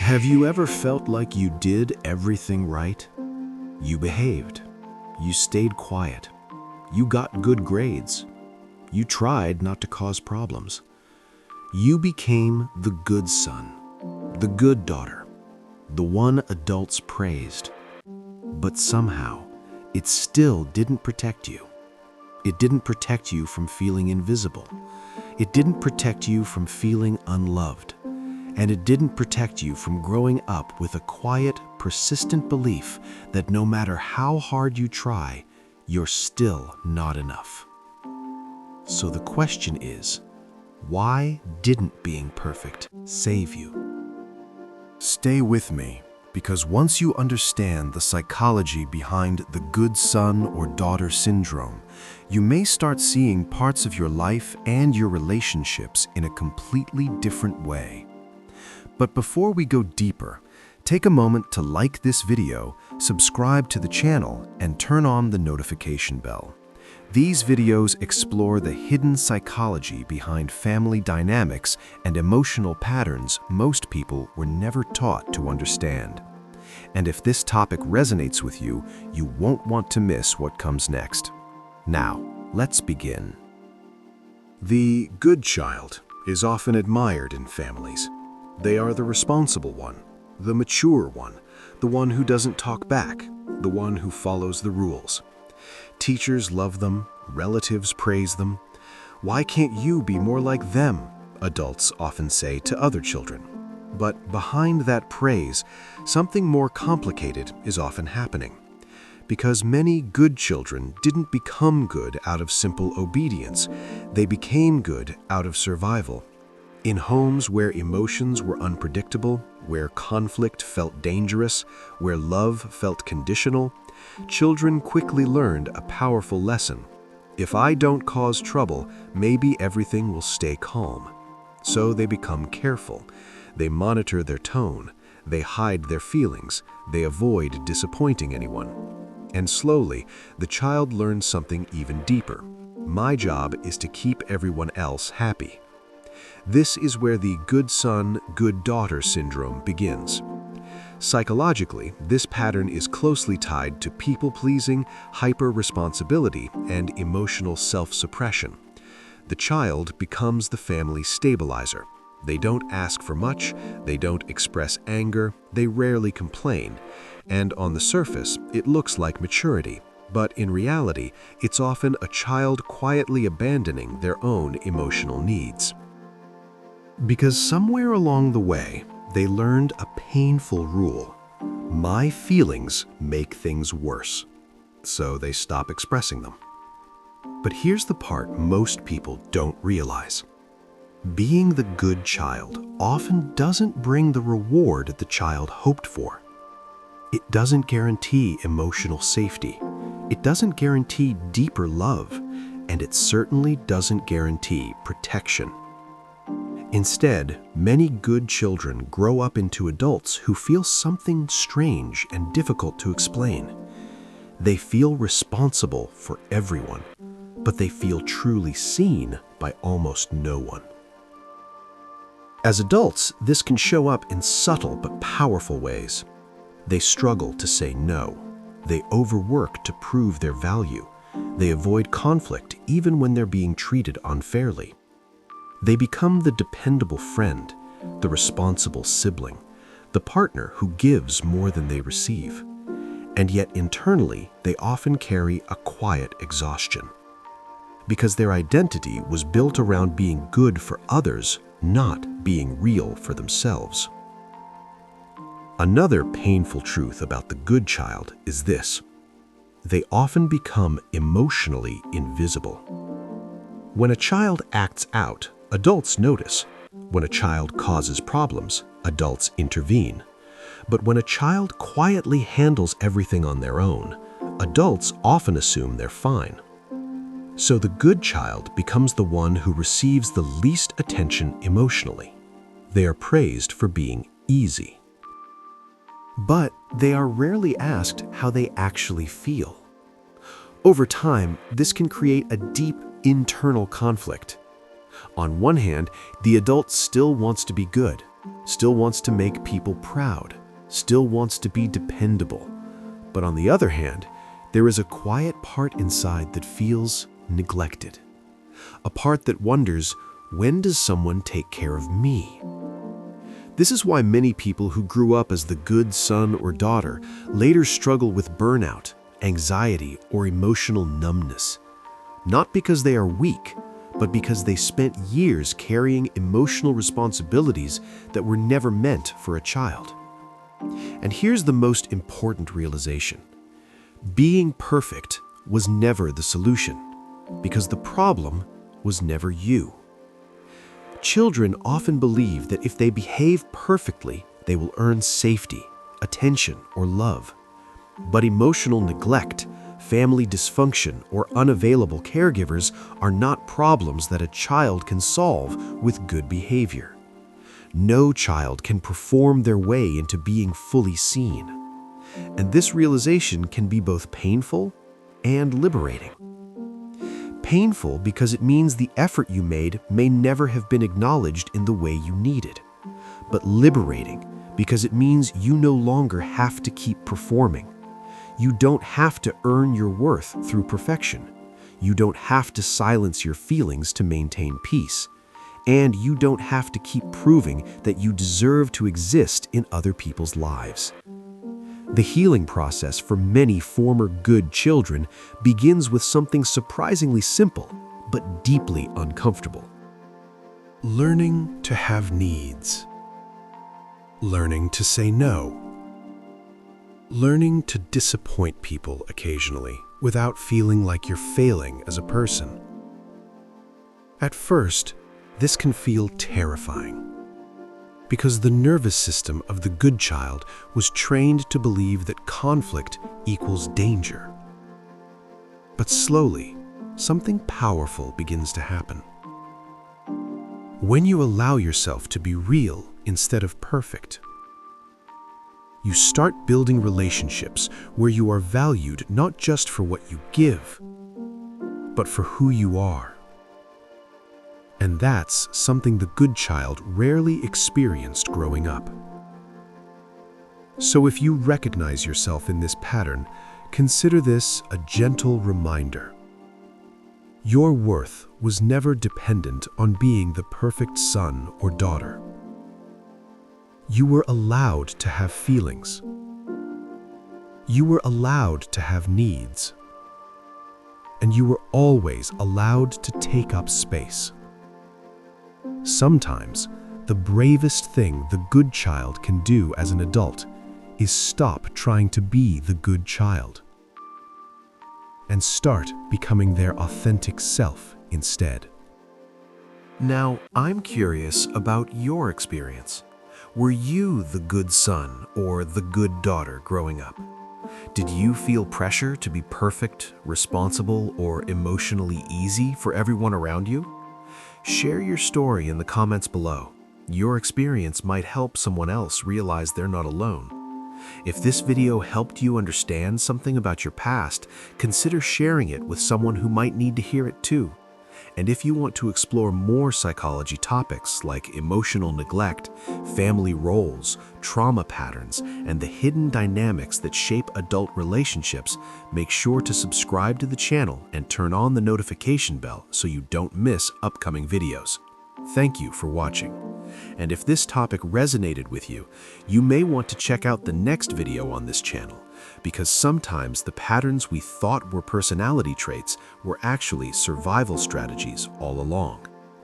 Have you ever felt like you did everything right? You behaved. You stayed quiet. You got good grades. You tried not to cause problems. You became the good son, the good daughter, the one adults praised. But somehow, it still didn't protect you. It didn't protect you from feeling invisible. It didn't protect you from feeling unloved. And it didn't protect you from growing up with a quiet, persistent belief that no matter how hard you try, you're still not enough. So the question is, why didn't being perfect save you? Stay with me, because once you understand the psychology behind the good son or daughter syndrome, you may start seeing parts of your life and your relationships in a completely different way. But before we go deeper, take a moment to like this video, subscribe to the channel, and turn on the notification bell. These videos explore the hidden psychology behind family dynamics and emotional patterns most people were never taught to understand. And if this topic resonates with you, you won't want to miss what comes next. Now, let's begin. The good child is often admired in families. They are the responsible one, the mature one, the one who doesn't talk back, the one who follows the rules. Teachers love them, relatives praise them. Why can't you be more like them? Adults often say to other children. But behind that praise, something more complicated is often happening. Because many good children didn't become good out of simple obedience, they became good out of survival. In homes where emotions were unpredictable, where conflict felt dangerous, where love felt conditional, children quickly learned a powerful lesson. If I don't cause trouble, maybe everything will stay calm. So they become careful. They monitor their tone. They hide their feelings. They avoid disappointing anyone. And slowly, the child learns something even deeper. My job is to keep everyone else happy. This is where the good son, good daughter syndrome begins. Psychologically, this pattern is closely tied to people-pleasing, hyper-responsibility, and emotional self-suppression. The child becomes the family stabilizer. They don't ask for much, they don't express anger, they rarely complain. And on the surface, it looks like maturity. But in reality, it's often a child quietly abandoning their own emotional needs. Because somewhere along the way, they learned a painful rule. My feelings make things worse. So they stop expressing them. But here's the part most people don't realize. Being the good child often doesn't bring the reward the child hoped for. It doesn't guarantee emotional safety. It doesn't guarantee deeper love. And it certainly doesn't guarantee protection. Instead, many good children grow up into adults who feel something strange and difficult to explain. They feel responsible for everyone, but they feel truly seen by almost no one. As adults, this can show up in subtle but powerful ways. They struggle to say no. They overwork to prove their value. They avoid conflict even when they're being treated unfairly. They become the dependable friend, the responsible sibling, the partner who gives more than they receive. And yet internally, they often carry a quiet exhaustion. Because their identity was built around being good for others, not being real for themselves. Another painful truth about the good child is this: they often become emotionally invisible. When a child acts out, adults notice. When a child causes problems, adults intervene. But when a child quietly handles everything on their own, adults often assume they're fine. So the good child becomes the one who receives the least attention emotionally. They are praised for being easy. But they are rarely asked how they actually feel. Over time, this can create a deep internal conflict. On one hand, the adult still wants to be good. still wants to make people proud, still wants to be dependable. But on the other hand, there is a quiet part inside that feels neglected. A part that wonders, when does someone take care of me? This is why many people who grew up as the good son or daughter later struggle with burnout, anxiety, or emotional numbness. Not because they are weak, but because they spent years carrying emotional responsibilities that were never meant for a child. And here's the most important realization. Being perfect was never the solution, because the problem was never you. Children often believe that if they behave perfectly, they will earn safety, attention, or love. But emotional neglect, family dysfunction, or unavailable caregivers are not problems that a child can solve with good behavior. No child can perform their way into being fully seen. And this realization can be both painful and liberating. Painful because it means the effort you made may never have been acknowledged in the way you needed. But liberating because it means you no longer have to keep performing. You don't have to earn your worth through perfection. You don't have to silence your feelings to maintain peace. And you don't have to keep proving that you deserve to exist in other people's lives. The healing process for many former good children begins with something surprisingly simple, but deeply uncomfortable. Learning to have needs. Learning to say no. Learning to disappoint people occasionally without feeling like you're failing as a person. At first, this can feel terrifying, because the nervous system of the good child was trained to believe that conflict equals danger. But slowly, something powerful begins to happen. When you allow yourself to be real instead of perfect, you start building relationships where you are valued not just for what you give, but for who you are. And that's something the good child rarely experienced growing up. So if you recognize yourself in this pattern, consider this a gentle reminder. Your worth was never dependent on being the perfect son or daughter. You were allowed to have feelings. You were allowed to have needs. And you were always allowed to take up space. Sometimes, the bravest thing the good child can do as an adult is stop trying to be the good child and start becoming their authentic self instead. Now, I'm curious about your experience. Were you the good son or the good daughter growing up? Did you feel pressure to be perfect, responsible, or emotionally easy for everyone around you? Share your story in the comments below. Your experience might help someone else realize they're not alone. If this video helped you understand something about your past, consider sharing it with someone who might need to hear it too. And if you want to explore more psychology topics like emotional neglect, family roles, trauma patterns, and the hidden dynamics that shape adult relationships, make sure to subscribe to the channel and turn on the notification bell so you don't miss upcoming videos. Thank you for watching. And if this topic resonated with you, you may want to check out the next video on this channel, because sometimes the patterns we thought were personality traits were actually survival strategies all along.